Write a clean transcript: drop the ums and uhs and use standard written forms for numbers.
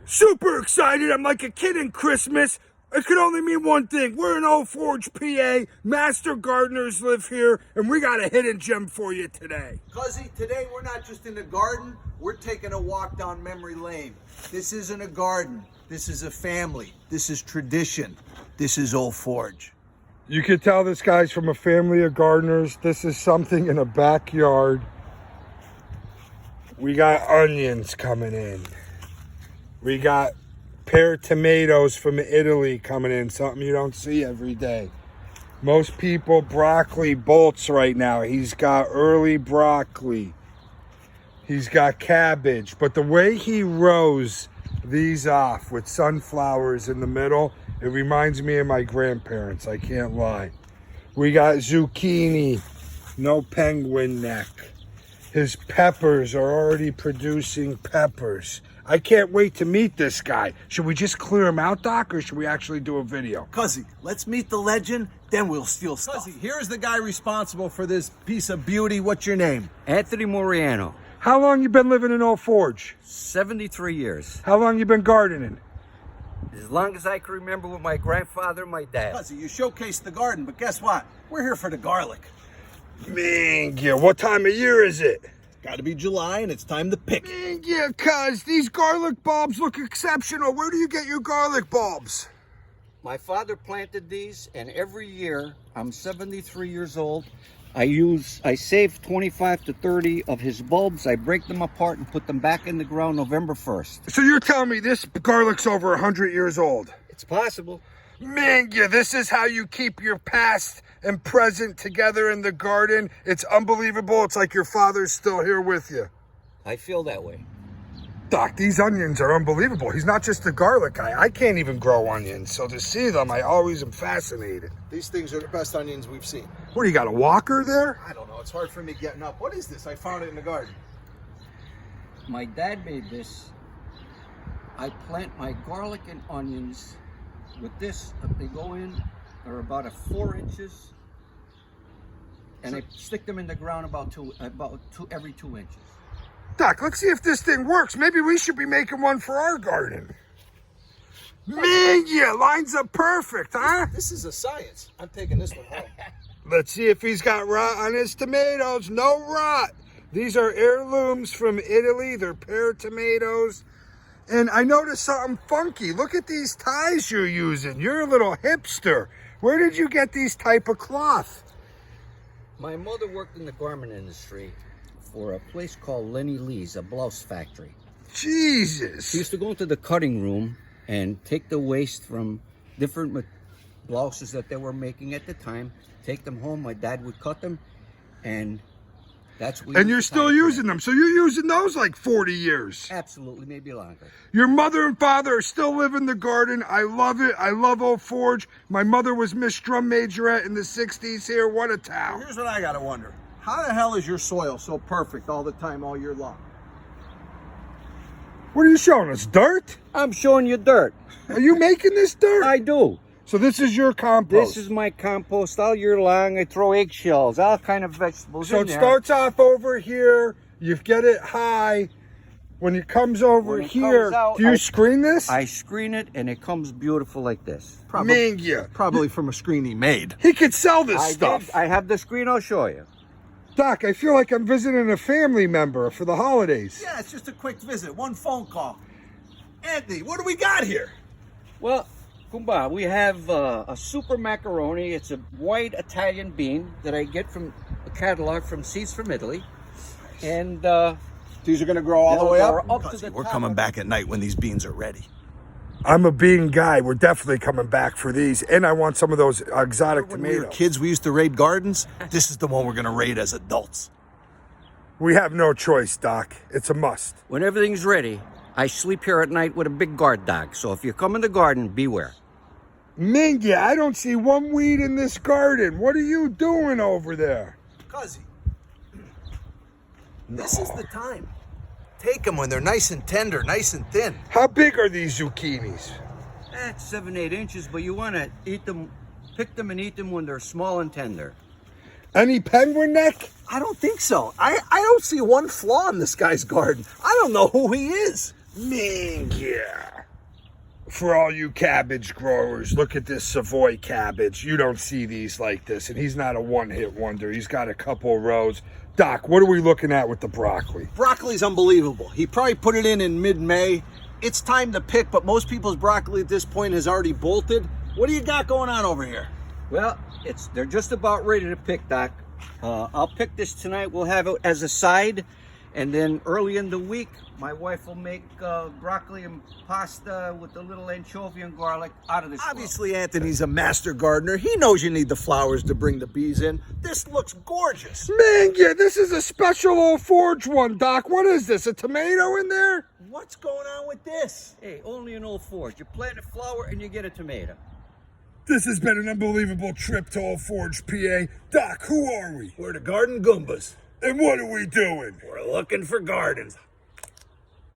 Super excited. I'm like a kid in Christmas. It could only mean one thing. We're in Old Forge, PA. Master gardeners live here, and we got a hidden gem for you today. Cuzzy, today we're not just in the garden, we're taking a walk down memory lane. This isn't a garden. This is a family. This is tradition. This is Old Forge. You could tell this guy's from a family of gardeners. This is something in a backyard. We got onions coming in. We got pear tomatoes from Italy coming in, something you don't see every day. Most people broccoli bolts right now. He's got early broccoli. He's got cabbage. But the way he rows these off with sunflowers in the middle, it reminds me of my grandparents, I can't lie. We got zucchini, no penguin neck. His peppers are already producing peppers. I can't wait to meet this guy. Should we just clear him out, Doc, or should we actually do a video? Cuzzy, let's meet the legend, then we'll steal stuff. Cuzzy, here's the guy responsible for this piece of beauty. What's your name? Anthony Moriano. How long you been living in Old Forge? 73 years. How long you been gardening? As long as I can remember with my grandfather and my dad. Cuzzy, you showcased the garden, but guess what? We're here for the garlic. Man, yeah, what time of year is it? Got to be July, and it's time to pick it. Man, yeah, cuz these garlic bulbs look exceptional. Where do you get your garlic bulbs? My father planted these, and every year, I'm 73 years old, I save 25 to 30 of his bulbs. I break them apart and put them back in the ground November 1st. So you're telling me this garlic's over 100 years old? It's possible. Man, yeah, this is how you keep your past and present together in the garden. It's unbelievable. It's like your father's still here with you. I feel that way. Doc, these onions are unbelievable. He's not just a garlic guy. I can't even grow onions, so to see them, I always am fascinated. These things are the best onions we've seen. What, do you got a walker there? I don't know. It's hard for me getting up. What is this? I found it in the garden. My dad made this. I plant my garlic and onions with this. They go in, they're about 4 inches, and I stick them in the ground every 2 inches. Doc, let's see if this thing works. Maybe we should be making one for our garden. Man, yeah, lines up perfect, huh? This is a science. I'm taking this one home. Let's see if he's got rot on his tomatoes. No rot. These are heirlooms from Italy. They're pear tomatoes. And I noticed something funky. Look at these ties you're using. You're a little hipster. Where did you get these type of cloth? My mother worked in the garment industry for a place called Lenny Lee's, a blouse factory. Jesus. She used to go into the cutting room and take the waste from different blouses that they were making at the time, take them home. My dad would cut them, and that's what. And you're still using them, so you're using those like 40 years. Absolutely, maybe longer. Your mother and father are still living in the garden. I love it. I love Old Forge. My mother was Miss Drum Majorette in the 60s here. What a town. Here's what I gotta wonder. How the hell is your soil so perfect all the time, all year long? What are you showing us, dirt? I'm showing you dirt. Are you making this dirt? I do. So this is your compost. This is my compost all year long. I throw eggshells, all kind of vegetables So in it there. starts off over here. You get it high. When it comes over here, do you screen this? I screen it, and it comes beautiful like this. Probably from a screen he made. He could sell this stuff. I have the screen. I'll show you. Doc, I feel like I'm visiting a family member for the holidays. Yeah, it's just a quick visit, one phone call. Anthony, what do we got here? Well, Kumba, we have a super macaroni. It's a white Italian bean that I get from a catalog from Seeds from Italy. And these are going to grow all the way up? We're coming back at night when these beans are ready. I'm a bean guy. We're definitely coming back for these. And I want some of those exotic When tomatoes. we were kids, we used to raid gardens. This is the one we're going to raid as adults. We have no choice, Doc. It's a must. When everything's ready, I sleep here at night with a big guard dog. So if you come in the garden, beware. Mingy, I don't see one weed in this garden. What are you doing over there? Cuzzy, this is the time. Take them when they're nice and tender, nice and thin. How big are these zucchinis? 7-8 inches, but you want to eat them, pick them and eat them when they're small and tender. Any penguin neck? I don't think so. I don't see one flaw in this guy's garden. I don't know who he is. Man, yeah. For all you cabbage growers, look at this Savoy cabbage. You don't see these like this, and he's not a one-hit wonder. He's got a couple of rows. Doc, what are we looking at with the broccoli? Broccoli's unbelievable. He probably put it in mid-May. It's time to pick, but most people's broccoli at this point has already bolted. What do you got going on over here? Well, they're just about ready to pick, Doc. I'll pick this tonight. We'll have it as a side, and then early in the week, my wife will make broccoli and pasta with a little anchovy and garlic out of this. Obviously, Anthony's a master gardener. He knows you need the flowers to bring the bees in. This looks gorgeous. Man, yeah, this is a special old forge one, Doc. What is this, a tomato in there? What's going on with this? Hey, only an old forge. You plant a flower and you get a tomato. This has been an unbelievable trip to Old Forge, PA. Doc, who are we? We're the Garden Goombas. And what are we doing? We're looking for gardens.